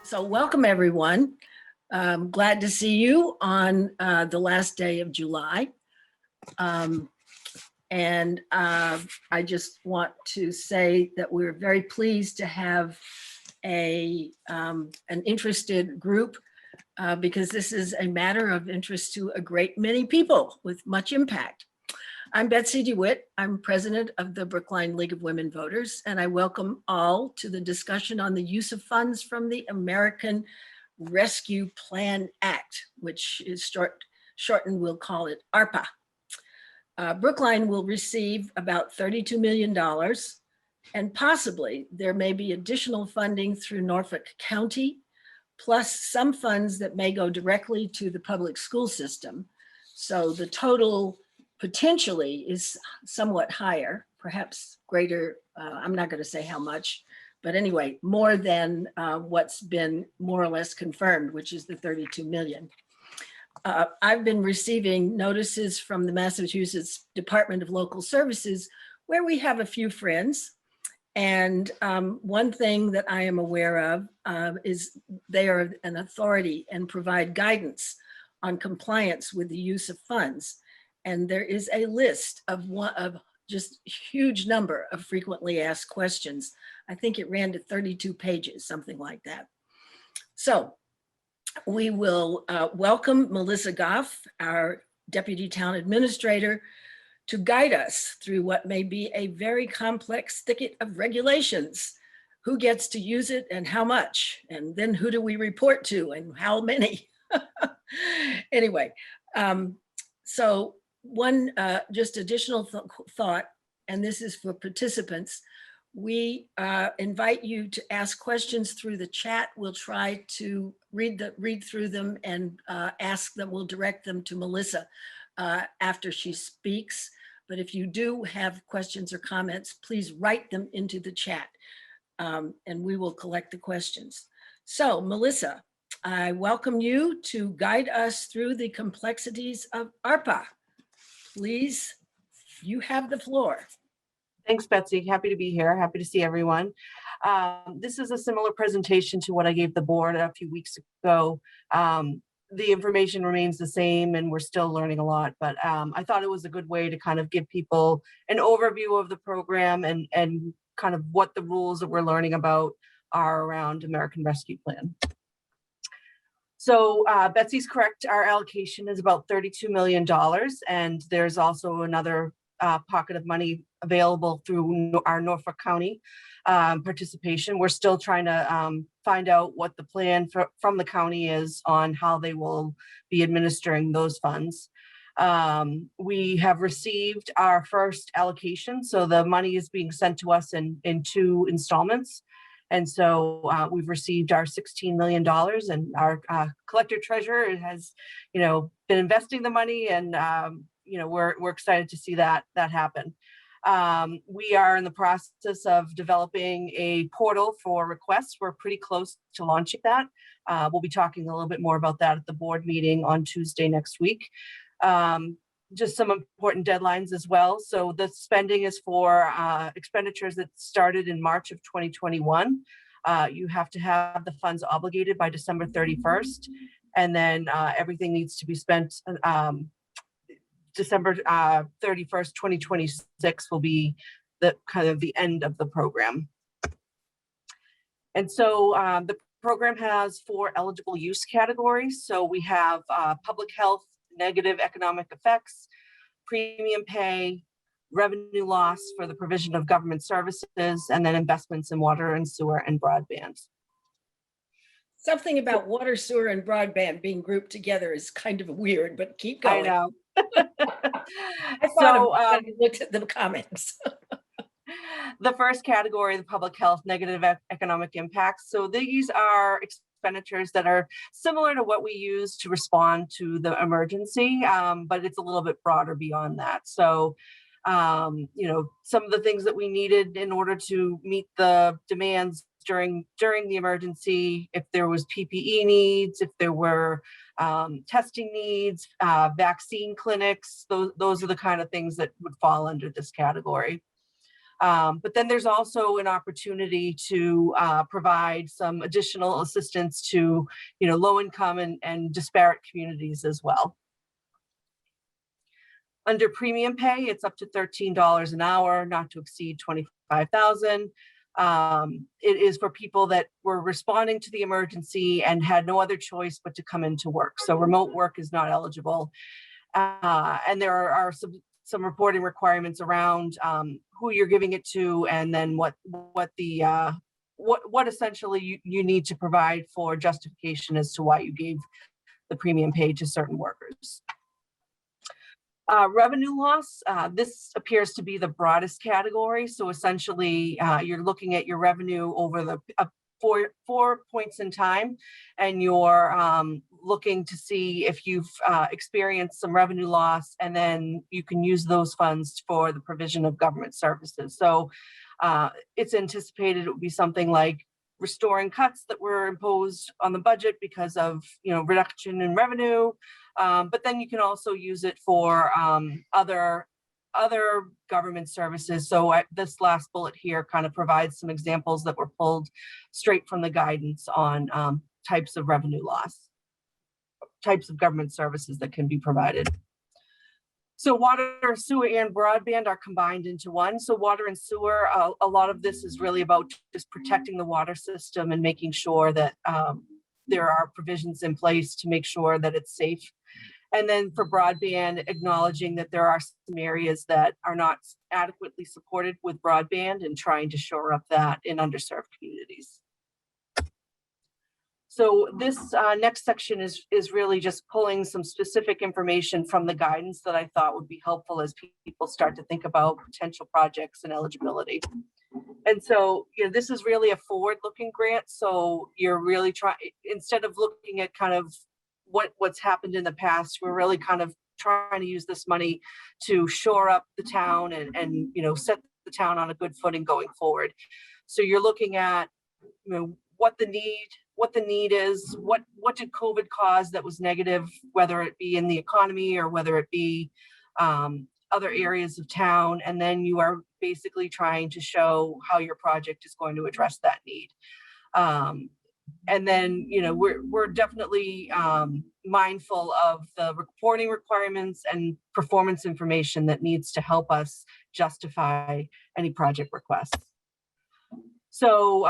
So welcome, everyone. Glad to see you on the last day of July. I just want to say that we're very pleased to have an interested group because this is a matter of interest to a great many people with much impact. I'm Betsy Dewitt. I'm president of the Brookline League of Women Voters, and I welcome all to the discussion on the use of funds from the American Rescue Plan Act, which is shortened, we'll call it ARPA. Brookline will receive about $32 million, and possibly there may be additional funding through Norfolk County, plus some funds that may go directly to the public school system. So the total potentially is somewhat higher, perhaps greater. I'm not going to say how much, but anyway, more than what's been more or less confirmed, which is the 32 million. I've been receiving notices from the Massachusetts Department of Local Services, where we have a few friends. And one thing that I am aware of is they are an authority and provide guidance on compliance with the use of funds. And there is a list of just a huge number of frequently asked questions. I think it ran to 32 pages, something like that. So we will welcome Melissa Goff, our Deputy Town Administrator, to guide us through what may be a very complex thicket of regulations. Who gets to use it and how much? And then who do we report to and how many? Anyway, so one just additional thought, and this is for participants. We invite you to ask questions through the chat. We'll try to read through them and ask them. We'll direct them to Melissa after she speaks. But if you do have questions or comments, please write them into the chat and we will collect the questions. So Melissa, I welcome you to guide us through the complexities of ARPA. Please, you have the floor. Thanks, Betsy. Happy to be here. Happy to see everyone. This is a similar presentation to what I gave the board a few weeks ago. The information remains the same and we're still learning a lot, but I thought it was a good way to kind of give people an overview of the program and kind of what the rules that we're learning about are around American Rescue Plan. So Betsy's correct, our allocation is about $32 million, and there's also another pocket of money available through our Norfolk County participation. We're still trying to find out what the plan from the county is on how they will be administering those funds. We have received our first allocation, so the money is being sent to us in 2 installments. And so we've received our $16 million, and our collector treasurer has, been investing the money, and we're excited to see that happen. We are in the process of developing a portal for requests. We're pretty close to launching that. We'll be talking a little bit more about that at the board meeting on Tuesday next week. Just some important deadlines as well. So the spending is for expenditures that started in March of 2021. You have to have the funds obligated by December 31st. And then everything needs to be spent December 31st, 2026 will be the kind of the end of the program. And so the program has 4 eligible use categories. So we have public health, negative economic effects, premium pay, revenue loss for the provision of government services, and then investments in water and sewer and broadband. Something about water, sewer, and broadband being grouped together is kind of weird, but keep going. I know. I thought I looked at the comments. The first category, the public health, negative economic impacts. So these are expenditures that are similar to what we use to respond to the emergency, but it's a little bit broader beyond that. So, some of the things that we needed in order to meet the demands during the emergency, if there was PPE needs, if there were testing needs, vaccine clinics, those are the kind of things that would fall under this category. But then there's also an opportunity to provide some additional assistance to, low income and disparate communities as well. Under premium pay, it's up to $13 an hour, not to exceed $25,000. It is for people that were responding to the emergency and had no other choice but to come into work. So remote work is not eligible. And there are some reporting requirements around who you're giving it to, and then what essentially you need to provide for justification as to why you gave the premium pay to certain workers. Revenue loss, this appears to be the broadest category. So essentially, you're looking at your revenue over the four points in time, and you're looking to see if you've experienced some revenue loss, and then you can use those funds for the provision of government services. So it's anticipated it would be something like restoring cuts that were imposed on the budget because of reduction in revenue. But then you can also use it for other government services. So this last bullet here kind of provides some examples that were pulled straight from the guidance on types of revenue loss, types of government services that can be provided. So water, sewer, and broadband are combined into one. So water and sewer, a lot of this is really about just protecting the water system and making sure that there are provisions in place to make sure that it's safe. And then for broadband, acknowledging that there are some areas that are not adequately supported with broadband and trying to shore up that in underserved communities. So this next section is really just pulling some specific information from the guidance that I thought would be helpful as people start to think about potential projects and eligibility. And so, this is really a forward-looking grant. So you're really trying, instead of looking at kind of what's happened in the past, we're really kind of trying to use this money to shore up the town and set the town on a good footing going forward. So you're looking at what the need is, what did COVID cause that was negative, whether it be in the economy or whether it be other areas of town, and then you are basically trying to show how your project is going to address that need. And then, we're definitely mindful of the reporting requirements and performance information that needs to help us justify any project requests. So,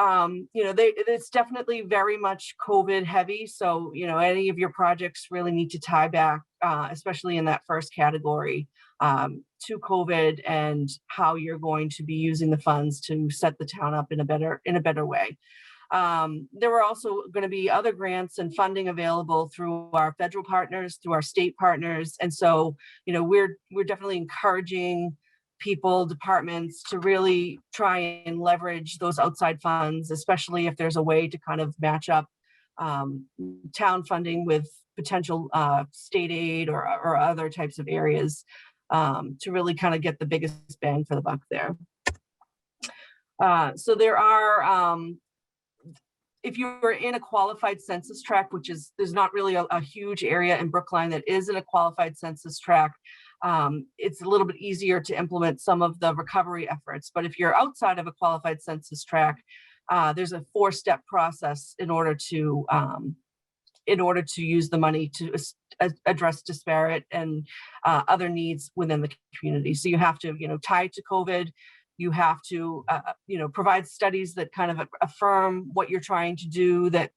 it's definitely very much COVID heavy. So, any of your projects really need to tie back, especially in that first category, to COVID and how you're going to be using the funds to set the town up in a better way. There were also going to be other grants and funding available through our federal partners, through our state partners. And so, we're definitely encouraging people, departments to really try and leverage those outside funds, especially if there's a way to kind of match up town funding with potential state aid or other types of areas to really kind of get the biggest bang for the buck there. So there are, if you're in a qualified census tract, there's not really a huge area in Brookline that is in a qualified census tract, it's a little bit easier to implement some of the recovery efforts. But if you're outside of a qualified census tract, there's a 4-step process in order to use the money to address disparate and other needs within the community. So you have to, tie to COVID. You have to, provide studies that kind of affirm what you're trying to do, that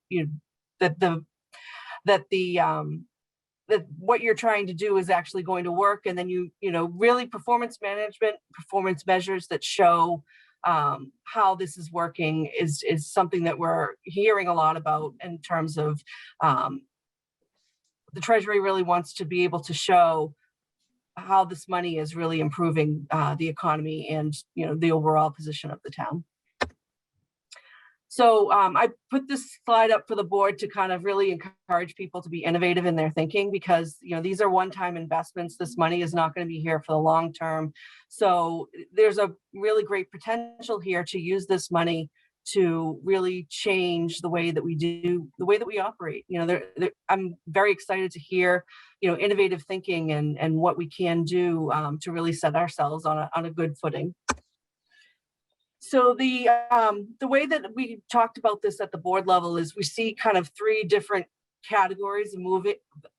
what you're trying to do is actually going to work. And then really performance management, performance measures that show how this is working is something that we're hearing a lot about in terms of the Treasury really wants to be able to show how this money is really improving the economy and the overall position of the town. So I put this slide up for the board to kind of really encourage people to be innovative in their thinking, because these are one-time investments. This money is not going to be here for the long term. So there's a really great potential here to use this money to really change the way that we do, the way that we operate. I'm very excited to hear, innovative thinking and what we can do to really set ourselves on a good footing. So the way that we talked about this at the board level is we see kind of three different categories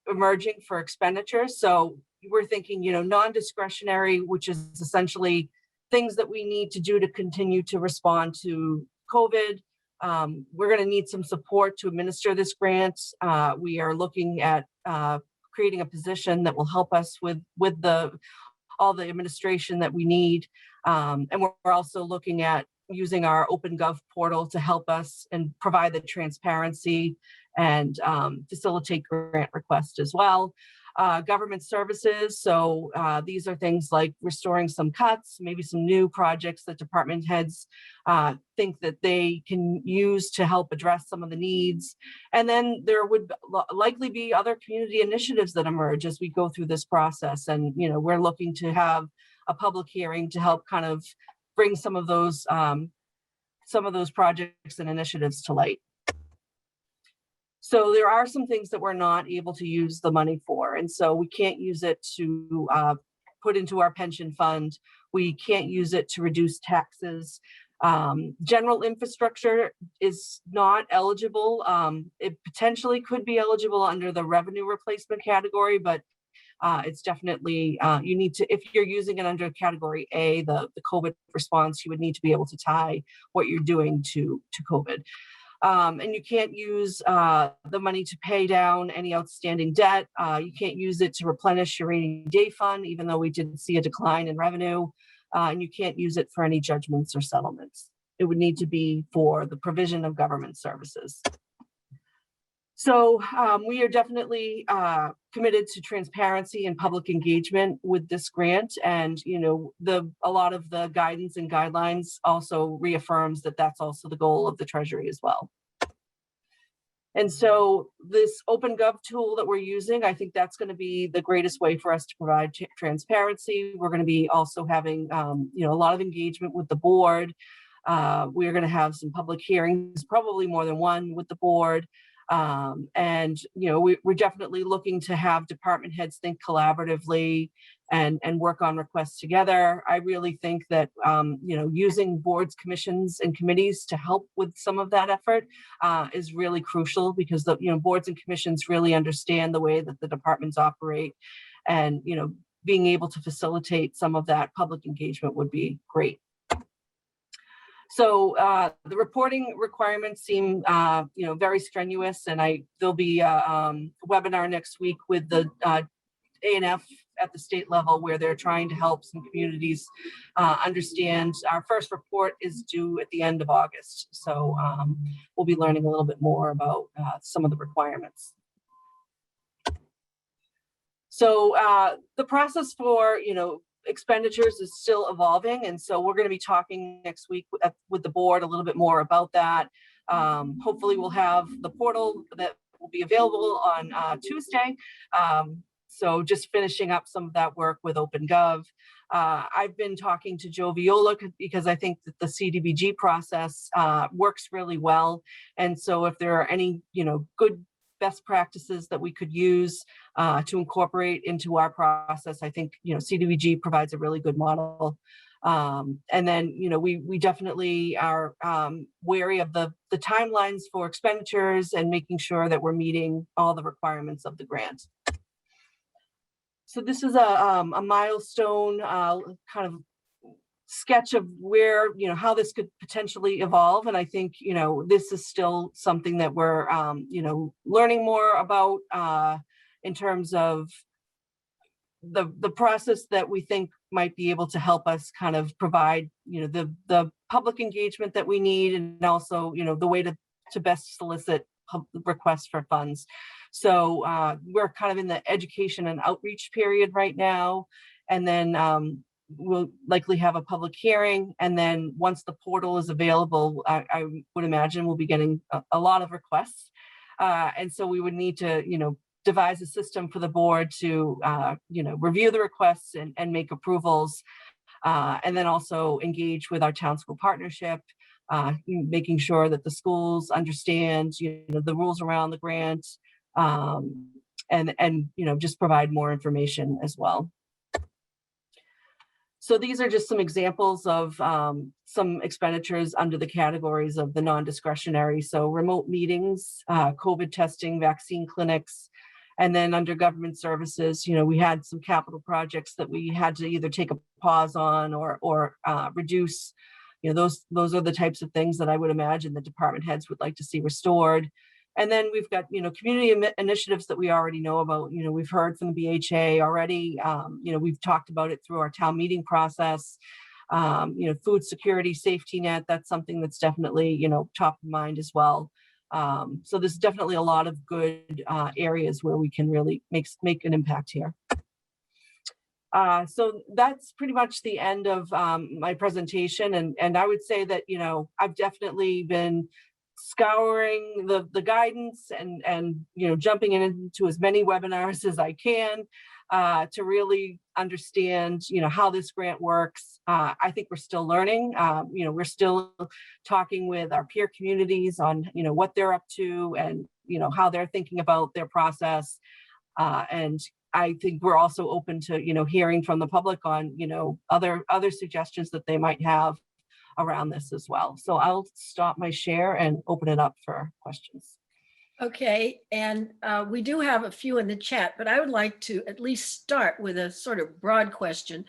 emerging for expenditures. So we're thinking, non-discretionary, which is essentially things that we need to do to continue to respond to COVID. We're going to need some support to administer this grant. We are looking at creating a position that will help us with all the administration that we need. And we're also looking at using our OpenGov portal to help us and provide the transparency and facilitate grant requests as well. Government services, so these are things like restoring some cuts, maybe some new projects that department heads think that they can use to help address some of the needs. And then there would likely be other community initiatives that emerge as we go through this process. And we're looking to have a public hearing to help kind of bring some of those projects and initiatives to light. So there are some things that we're not able to use the money for. And so we can't use it to put into our pension fund. We can't use it to reduce taxes. General infrastructure is not eligible. It potentially could be eligible under the revenue replacement category, but it's definitely, you need to, if you're using it under category A, the COVID response, you would need to be able to tie what you're doing to COVID. And you can't use the money to pay down any outstanding debt. You can't use it to replenish your rainy day fund, even though we did see a decline in revenue. And you can't use it for any judgments or settlements. It would need to be for the provision of government services. So we are definitely committed to transparency and public engagement with this grant. And, a lot of the guidance and guidelines also reaffirms that that's also the goal of the Treasury as well. And so this OpenGov tool that we're using, I think that's going to be the greatest way for us to provide transparency. We're going to be also having, a lot of engagement with the board. We're going to have some public hearings, probably more than one with the board. And we're definitely looking to have department heads think collaboratively and work on requests together. I really think that using boards, commissions, and committees to help with some of that effort is really crucial, because the boards and commissions really understand the way that the departments operate, and being able to facilitate some of that public engagement would be great. So the reporting requirements seem, very strenuous, and there'll be a webinar next week with the A&F at the state level, where they're trying to help some communities understand. Our first report is due at the end of August, so we'll be learning a little bit more about some of the requirements. So the process for, expenditures is still evolving, and so we're going to be talking next week with the board a little bit more about that. Hopefully we'll have the portal that will be available on Tuesday. So just finishing up some of that work with OpenGov. I've been talking to Joe Viola because I think that the CDBG process works really well, and so if there are any good best practices that we could use to incorporate into our process, I think CDBG provides a really good model. And then we definitely are wary of the timelines for expenditures and making sure that we're meeting all the requirements of the grant. So this is a milestone kind of sketch of where, how this could potentially evolve. And I think, this is still something that we're, learning more about in terms of the process that we think might be able to help us kind of provide, the public engagement that we need, and also, the way to best solicit requests for funds. So we're kind of in the education and outreach period right now. And then we'll likely have a public hearing. And then once the portal is available, I would imagine we'll be getting a lot of requests. And so we would need to, devise a system for the board to, review the requests and make approvals. And then also engage with our town school partnership, making sure that the schools understand, the rules around the grant, and just provide more information as well. So these are just some examples of some expenditures under the categories of the non-discretionary. So remote meetings, COVID testing, vaccine clinics, and then under government services, we had some capital projects that we had to either take a pause on or reduce. Those are the types of things that I would imagine the department heads would like to see restored. And then we've got, community initiatives that we already know about. We've heard from the BHA already. We've talked about it through our town meeting process. Food security, safety net, that's something that's definitely, top of mind as well. So there's definitely a lot of good areas where we can really make an impact here. So that's pretty much the end of my presentation. And I would say that, I've definitely been scouring the guidance and jumping into as many webinars as I can to really understand how this grant works. I think we're still learning. We're still talking with our peer communities on what they're up to and how they're thinking about their process. And I think we're also open to hearing from the public on other suggestions that they might have around this as well. So I'll stop my share and open it up for questions. Okay, and we do have a few in the chat, but I would like to at least start with a sort of broad question.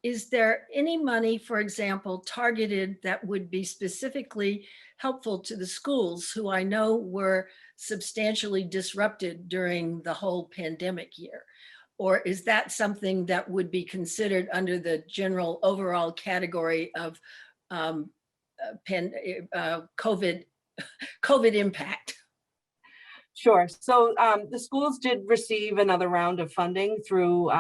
Is there any money, for example, targeted that would be specifically helpful to the schools who I know were substantially disrupted during the whole pandemic year? Or is that something that would be considered under the general overall category of COVID impact? Sure. So the schools did receive another round of funding through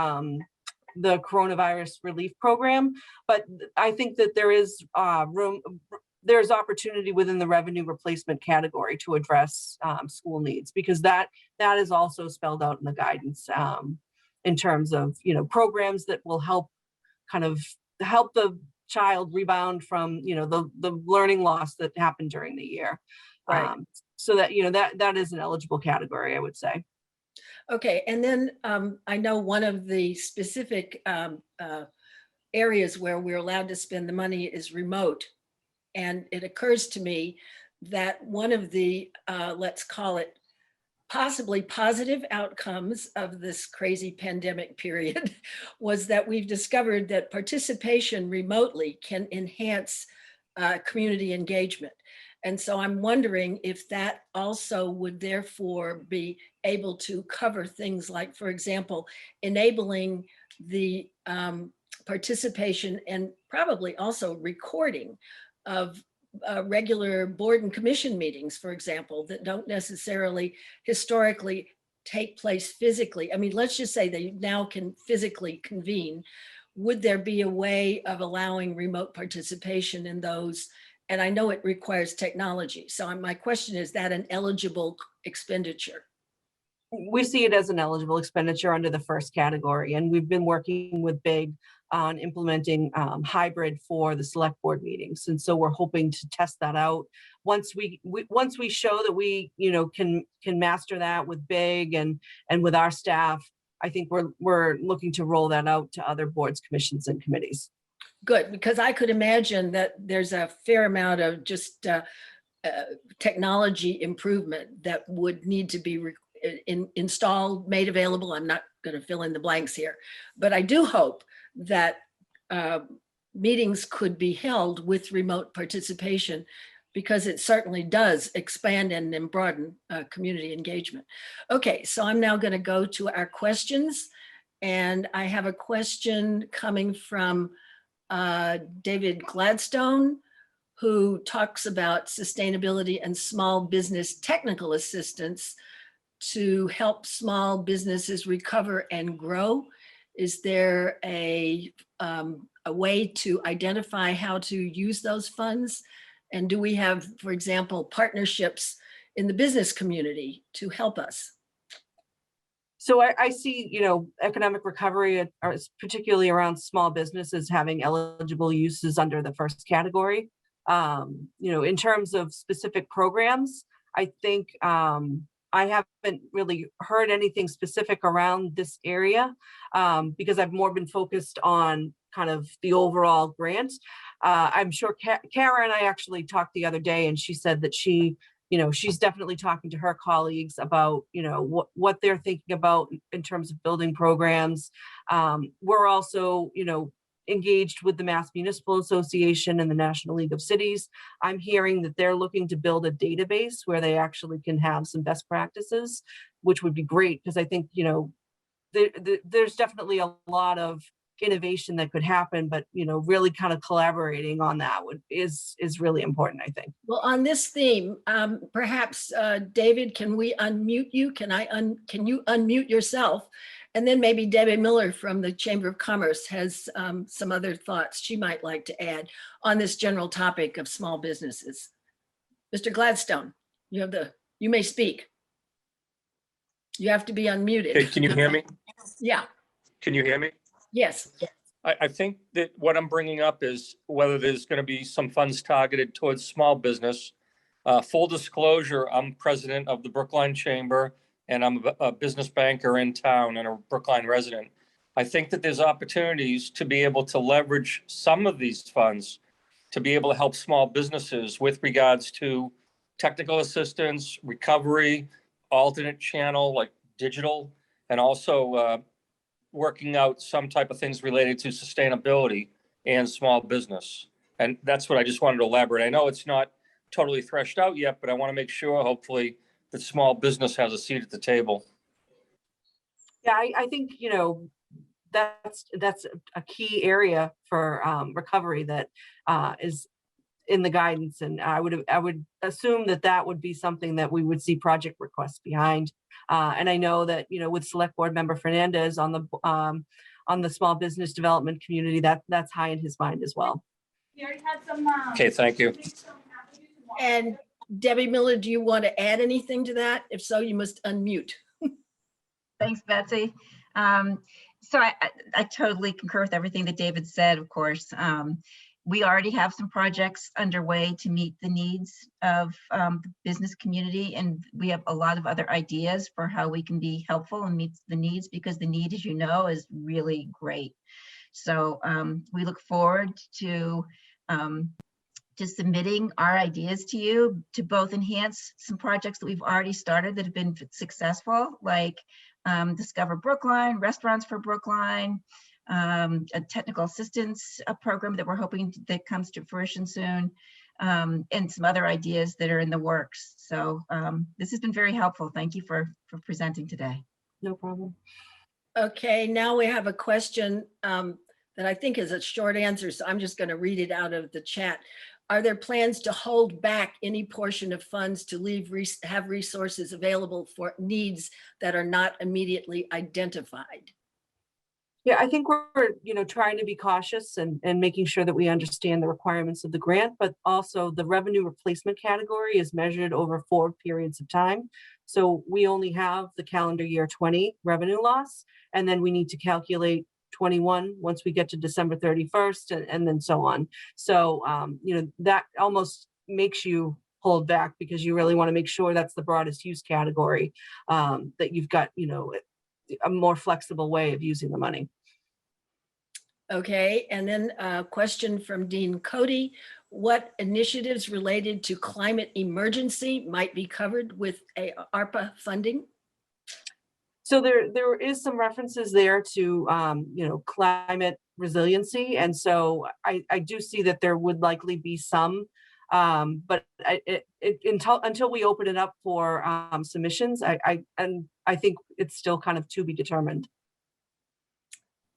the coronavirus relief program, but I think that there is there's opportunity within the revenue replacement category to address school needs, because that is also spelled out in the guidance in terms of programs that will help the child rebound from the learning loss that happened during the year. Right. So that that is an eligible category, I would say. Okay, and then I know one of the specific areas where we're allowed to spend the money is remote. And it occurs to me that one of the, let's call it, possibly positive outcomes of this crazy pandemic period was that we've discovered that participation remotely can enhance community engagement. And so I'm wondering if that also would therefore be able to cover things like, for example, enabling the participation and probably also recording of regular board and commission meetings, for example, that don't necessarily historically take place physically. I mean, let's just say they now can physically convene. Would there be a way of allowing remote participation in those? And I know it requires technology. So my question is that an eligible expenditure? We see it as an eligible expenditure under the first category. And we've been working with BIG on implementing hybrid for the select board meetings. And so we're hoping to test that out. Once we show that we can master that with BIG and with our staff, I think we're looking to roll that out to other boards, commissions, and committees. Good, because I could imagine that there's a fair amount of just technology improvement that would need to be installed, made available. I'm not going to fill in the blanks here, but I do hope that meetings could be held with remote participation, because it certainly does expand and broaden community engagement. Okay, so I'm now going to go to our questions, and I have a question coming from David Gladstone, who talks about sustainability and small business technical assistance to help small businesses recover and grow. Is there a way to identify how to use those funds? And do we have, for example, partnerships in the business community to help us? So I see, economic recovery, particularly around small businesses, having eligible uses under the first category. In terms of specific programs, I think I haven't really heard anything specific around this area because I've more been focused on kind of the overall grant. I'm sure Kara and I actually talked the other day, and she said that she's definitely talking to her colleagues about, what they're thinking about in terms of building programs. We're also, engaged with the Mass Municipal Association and the National League of Cities. I'm hearing that they're looking to build a database where they actually can have some best practices, which would be great, because I think, there's definitely a lot of innovation that could happen, but really kind of collaborating on that is really important, I think. Well, on this theme, perhaps David, can we unmute you? Can you unmute yourself? And then maybe Debbie Miller from the Chamber of Commerce has some other thoughts she might like to add on this general topic of small businesses. Mr. Gladstone, you may speak. You have to be unmuted. Okay, can you hear me? Yeah. Can you hear me? Yes. I think that what I'm bringing up is whether there's going to be some funds targeted towards small business. Full disclosure, I'm president of the Brookline Chamber, and I'm a business banker in town and a Brookline resident. I think that there's opportunities to be able to leverage some of these funds to be able to help small businesses with regards to technical assistance, recovery, alternate channel like digital, and also working out some type of things related to sustainability and small business. And that's what I just wanted to elaborate. I know it's not totally threshed out yet, but I want to make sure, hopefully, that small business has a seat at the table. Yeah, I think, that's a key area for recovery that is in the guidance. And I would assume that would be something that we would see project requests behind. And I know that, with Select Board Member Fernandez on the small business development community, that's high in his mind as well. Okay, thank you. And Debbie Miller, do you want to add anything to that? If so, you must unmute. Thanks, Betsy. So I totally concur with everything that David said, of course. We already have some projects underway to meet the needs of the business community, and we have a lot of other ideas for how we can be helpful and meet the needs, because the need, as you know, is really great. So we look forward to submitting our ideas to you to both enhance some projects that we've already started that have been successful, like Discover Brookline, Restaurants for Brookline, a technical assistance program that we're hoping that comes to fruition soon, and some other ideas that are in the works. So this has been very helpful. Thank you for presenting today. No problem. Okay, now we have a question that I think is a short answer, so I'm just going to read it out of the chat. Are there plans to hold back any portion of funds to have resources available for needs that are not immediately identified? Yeah, I think we're, trying to be cautious and making sure that we understand the requirements of the grant, but also the revenue replacement category is measured over 4 periods of time. So we only have the calendar year 20 revenue loss, and then we need to calculate 21 once we get to December 31st, and then so on. So, that almost makes you hold back, because you really want to make sure that's the broadest use category, that you've got, a more flexible way of using the money. Okay, and then a question from Dean Cody. What initiatives related to climate emergency might be covered with ARPA funding? So there is some references there to, climate resiliency. And so I do see that there would likely be some, but until we open it up for submissions, I think it's still kind of to be determined.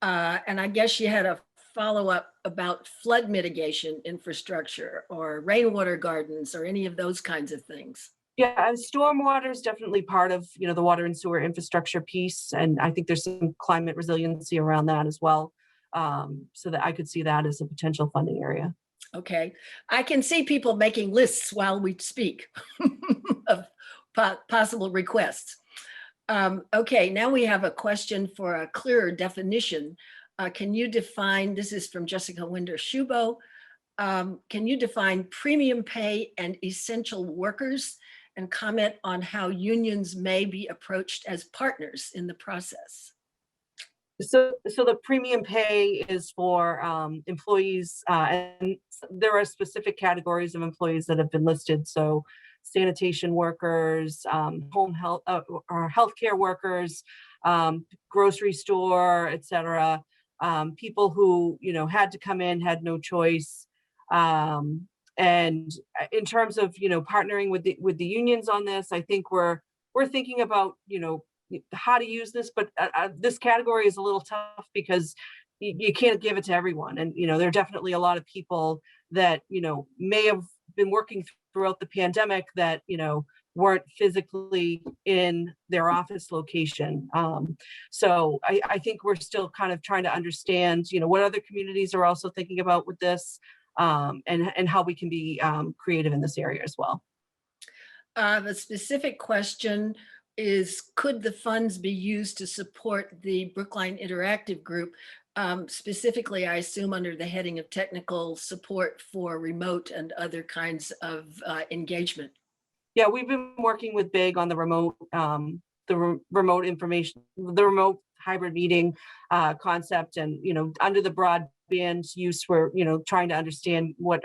And I guess you had a follow-up about flood mitigation infrastructure or rainwater gardens or any of those kinds of things. Yeah, stormwater is definitely part of, the water and sewer infrastructure piece. And I think there's some climate resiliency around that as well. So that I could see that as a potential funding area. Okay, I can see people making lists while we speak of possible requests. Okay, now we have a question for a clearer definition. Can you define, this is from Jessica Winder-Shubo, can you define premium pay and essential workers and comment on how unions may be approached as partners in the process? So the premium pay is for employees, and there are specific categories of employees that have been listed. So sanitation workers, home health or healthcare workers, grocery store, et cetera. People who, had to come in, had no choice. And in terms of, partnering with the unions on this, I think we're thinking about, how to use this, but this category is a little tough because you can't give it to everyone. And, there are definitely a lot of people that, may have been working throughout the pandemic that, weren't physically in their office location. So I think we're still kind of trying to understand, what other communities are also thinking about with this, and how we can be creative in this area as well. The specific question is, could the funds be used to support the Brookline Interactive Group? Specifically, I assume under the heading of technical support for remote and other kinds of engagement. Yeah, we've been working with Big on the remote, remote information, the remote hybrid meeting concept, and under the broadband use, we're trying to understand what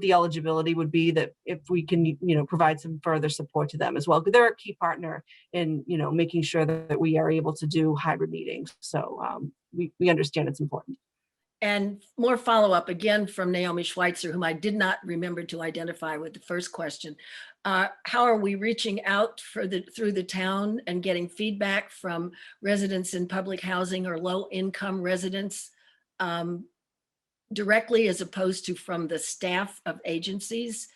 the eligibility would be, that if we can provide some further support to them as well, because they're a key partner in making sure that we are able to do hybrid meetings. So we understand it's important. And more follow-up again from Naomi Schweitzer, whom I did not remember to identify with the first question. How are we reaching out through the town and getting feedback from residents in public housing or low-income residents directly, as opposed to from the staff of agencies?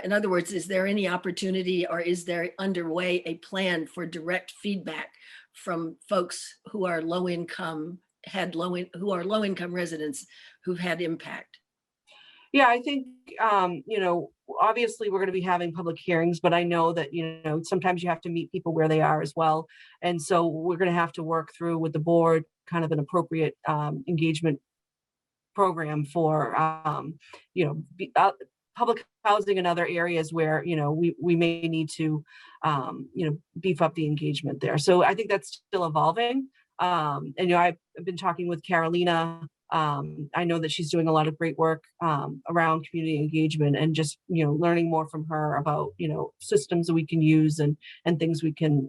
In other words, is there any opportunity, or is there underway a plan for direct feedback from folks who are low-income residents who've had impact? Yeah, I think, obviously we're going to be having public hearings, but I know that, sometimes you have to meet people where they are as well. And so we're going to have to work through with the board kind of an appropriate engagement program for, public housing and other areas where, we may need to, beef up the engagement there. So I think that's still evolving. And, I've been talking with Carolina. I know that she's doing a lot of great work around community engagement, and just, learning more from her about, systems that we can use and things we can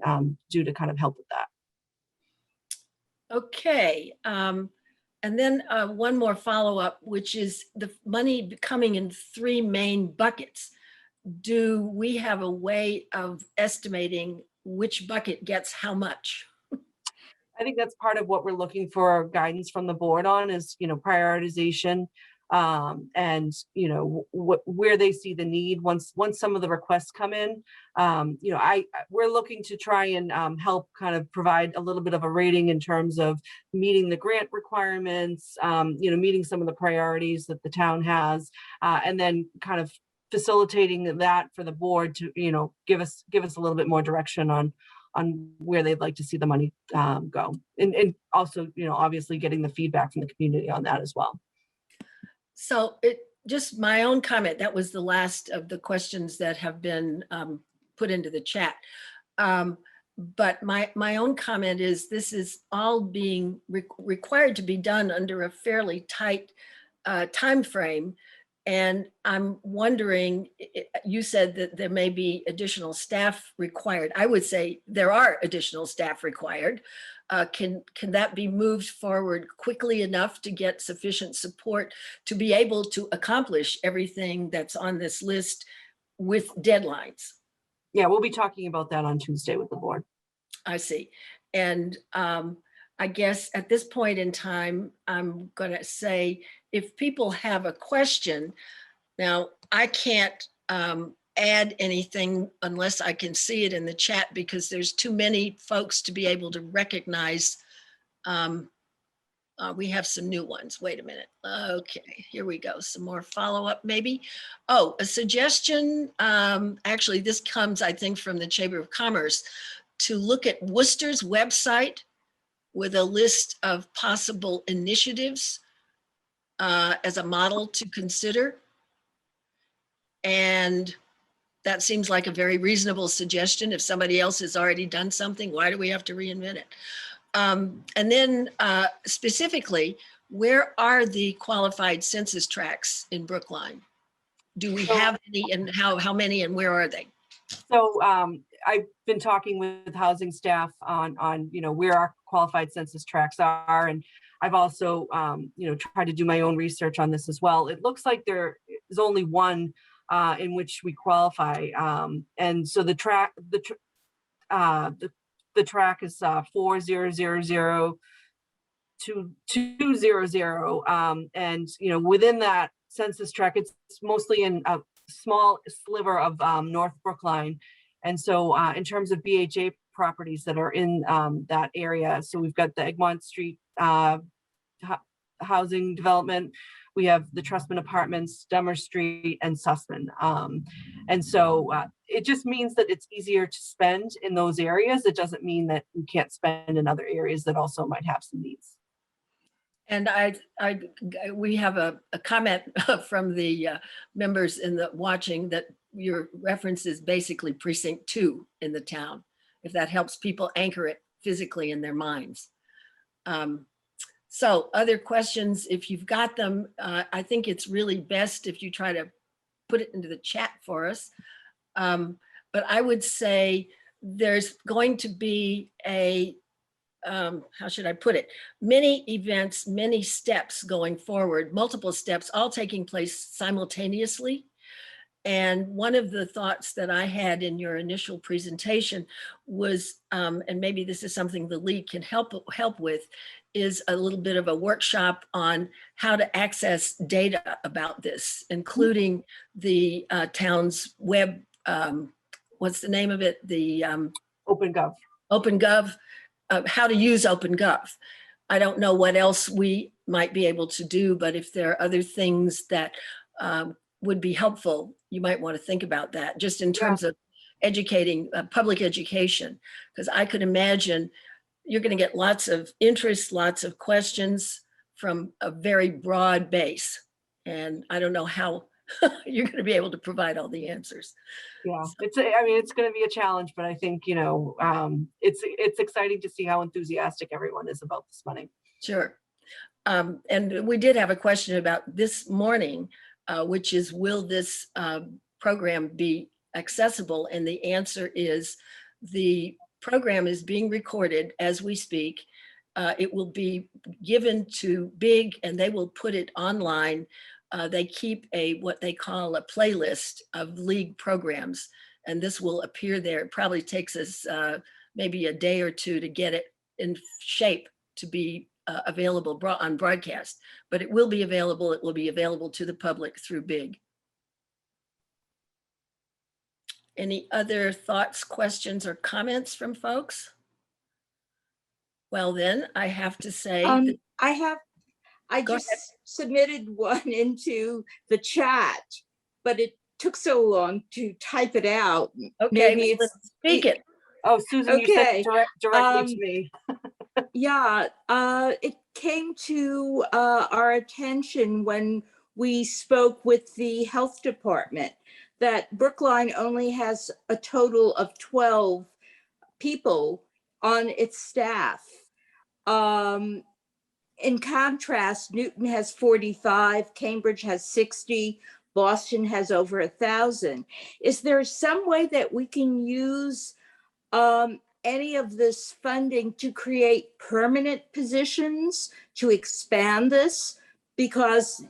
do to kind of help with that. Okay. And then one more follow-up, which is the money coming in 3 main buckets. Do we have a way of estimating which bucket gets how much? I think that's part of what we're looking for guidance from the board on is, prioritization, and, where they see the need once some of the requests come in. We're looking to try and help kind of provide a little bit of a rating in terms of meeting the grant requirements, meeting some of the priorities that the town has, and then kind of facilitating that for the board to, give us a little bit more direction on where they'd like to see the money go. And also, obviously getting the feedback from the community on that as well. So just my own comment, that was the last of the questions that have been put into the chat. But my own comment is, this is all being required to be done under a fairly tight time frame. And I'm wondering, you said that there may be additional staff required. I would say there are additional staff required. Can that be moved forward quickly enough to get sufficient support to be able to accomplish everything that's on this list with deadlines? Yeah, we'll be talking about that on Tuesday with the board. I see. And I guess at this point in time, I'm going to say, if people have a question, now I can't add anything unless I can see it in the chat, because there's too many folks to be able to recognize. We have some new ones. Wait a minute. Okay, here we go. Some more follow-up maybe. Oh, a suggestion. Actually, this comes, I think, from the Chamber of Commerce, to look at Worcester's website with a list of possible initiatives as a model to consider. And that seems like a very reasonable suggestion. If somebody else has already done something, why do we have to reinvent it? And then specifically, where are the qualified census tracts in Brookline? Do we have any, and how many, and where are they? So I've been talking with housing staff on where our qualified census tracts are, and I've also tried to do my own research on this as well. It looks like there is only one in which we qualify, and so the track is 4000 to 200, and within that census tract, it's mostly in a small sliver of North Brookline. And so in terms of BHA properties that are in that area, so we've got the Egmont Street housing development, we have the Trustman Apartments, Dummer Street, and Sussman. And so it just means that it's easier to spend in those areas. It doesn't mean that we can't spend in other areas that also might have some needs. And we have a comment from the members in the watching that your reference is basically precinct 2 in the town, if that helps people anchor it physically in their minds. So other questions, if you've got them, I think it's really best if you try to put it into the chat for us. But I would say there's going to be a, how should I put it? Many events, many steps going forward, multiple steps, all taking place simultaneously. And one of the thoughts that I had in your initial presentation was, and maybe this is something the league can help with, is a little bit of a workshop on how to access data about this, including the town's web, what's the name of it? The OpenGov. OpenGov, how to use OpenGov. I don't know what else we might be able to do, but if there are other things that would be helpful, you might want to think about that, just in terms of educating, public education, because I could imagine you're going to get lots of interest, lots of questions from a very broad base. And I don't know how you're going to be able to provide all the answers. Yeah, it's going to be a challenge, but I think, it's exciting to see how enthusiastic everyone is about this money. Sure. And we did have a question about this morning, which is, will this program be accessible? And the answer is the program is being recorded as we speak. It will be given to BIG and they will put it online. They keep what they call a playlist of league programs, and this will appear there. It probably takes us maybe a day or two to get it in shape to be available on broadcast, but it will be available. It will be available to the public through BIG. Any other thoughts, questions, or comments from folks? Well, then I have to say, I Go just ahead. submitted one into the chat, but it took so long to type it out. okay, Maybe it's let's speak it. Oh, Susan, you said Okay. it directly to me. Yeah, it came to our attention when we spoke with the health department that Brookline only has a total of 12 people on its staff. In contrast, Newton has 45, Cambridge has 60, Boston has over 1,000. Is there some way that we can use any of this funding to create permanent positions to expand this? Because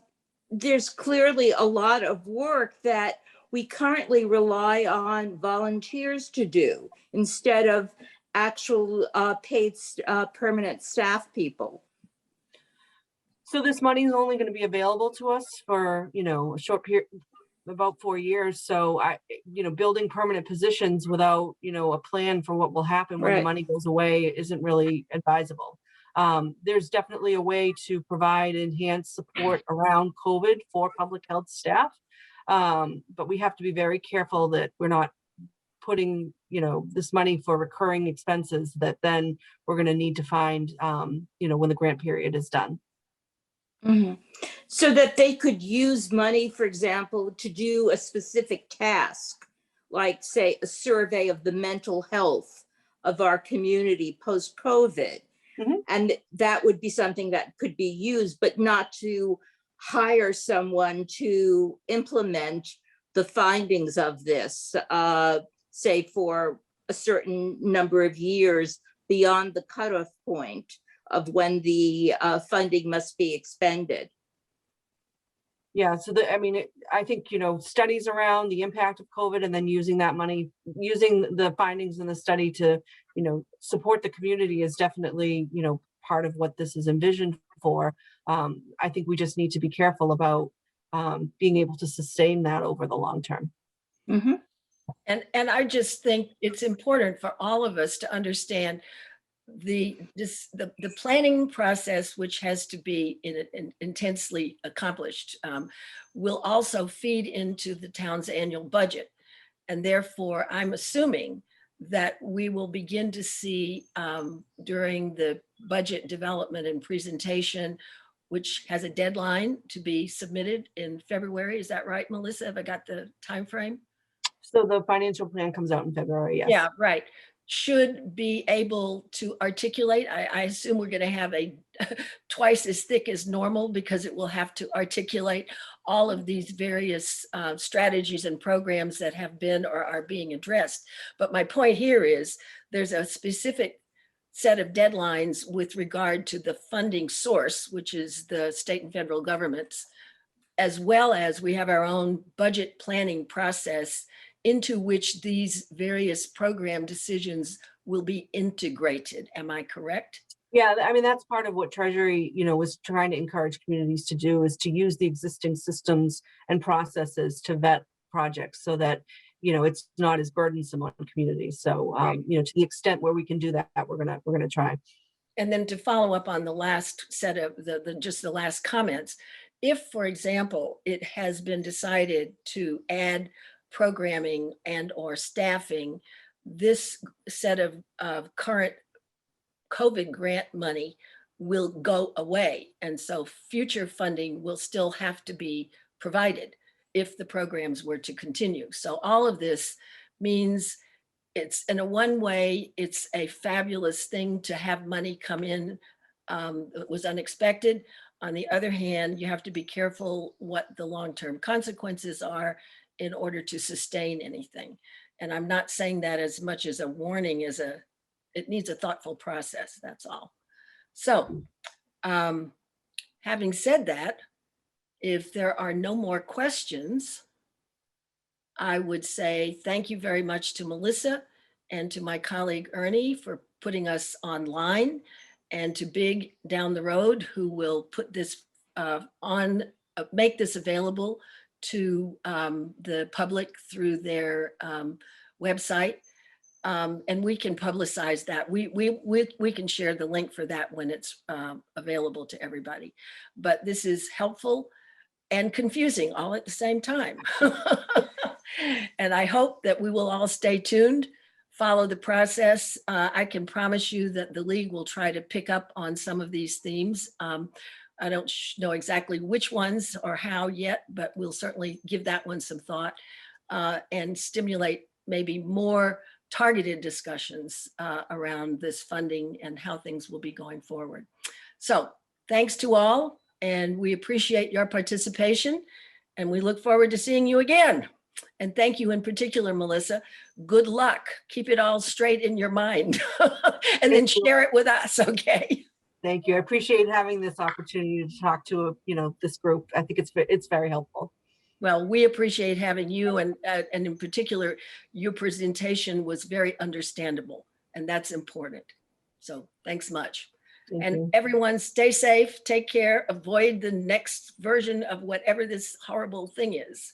there's clearly a lot of work that we currently rely on volunteers to do instead of actual paid permanent staff people. So this money is only going to be available to us for, a short period, about 4 years. So building permanent positions without, a plan for what will happen when the Right. money goes away isn't really advisable. There's definitely a way to provide enhanced support around COVID for public health staff. But we have to be very careful that we're not putting, this money for recurring expenses that then we're going to need to find, when the grant period is done. Mm-hmm. So that they could use money, for example, to do a specific task, like say a survey of the mental health of our community post-COVID. Mhm. And that would be something that could be used, but not to hire someone to implement the findings of this, say for a certain number of years beyond the cutoff point of when the funding must be expended. Yeah, so I think, studies around the impact of COVID and then using that money, using the findings in the study to, support the community is definitely, part of what this is envisioned for. I think we just need to be careful about being able to sustain that over the long term. Mhm. And I just think it's important for all of us to understand the planning process, which has to be intensely accomplished, will also feed into the town's annual budget. And therefore, I'm assuming that we will begin to see during the budget development and presentation, which has a deadline to be submitted in February. Is that right, Melissa? Have I got the time frame? So the financial plan comes out in February, yes. Yeah, right. Should be able to articulate. I assume we're going to have a twice as thick as normal because it will have to articulate all of these various strategies and programs that have been or are being addressed. But my point here is there's a specific set of deadlines with regard to the funding source, which is the state and federal governments, as well as we have our own budget planning process into which these various program decisions will be integrated. Am I correct? Yeah, that's part of what Treasury, was trying to encourage communities to do, is to use the existing systems and processes to vet projects so that, it's not as burdensome on communities. So, to the extent where we can do that, we're gonna try. And then to follow up on the last set of the last comments, if, for example, it has been decided to add programming and or staffing, this set of current COVID grant money will go away. And so future funding will still have to be provided if the programs were to continue. So all of this means it's, in a one way, it's a fabulous thing to have money come in. It was unexpected. On the other hand, you have to be careful what the long-term consequences are in order to sustain anything. And I'm not saying that as much as a warning, it needs a thoughtful process, that's all. So having said that, if there are no more questions, I would say thank you very much to Melissa and to my colleague Ernie for putting us online, and to Big down the road, who will put this make this available to the public through their website. And we can publicize that. We can share the link for that when it's available to everybody. But this is helpful and confusing all at the same time. And I hope that we will all stay tuned, follow the process. I can promise you that the League will try to pick up on some of these themes. I don't know exactly which ones or how yet, but we'll certainly give that one some thought and stimulate maybe more targeted discussions around this funding and how things will be going forward. So thanks to all, and we appreciate your participation, and we look forward to seeing you again. And thank you in particular, Melissa. Good luck. Keep it all straight in your mind and then share it with us, okay? Thank you. I appreciate having this opportunity to talk to, this group. I think it's very helpful. Well, we appreciate having you, and in particular, your presentation was very understandable, and that's important. So thanks much. Thank And you. everyone stay safe, take care, avoid the next version of whatever this horrible thing is.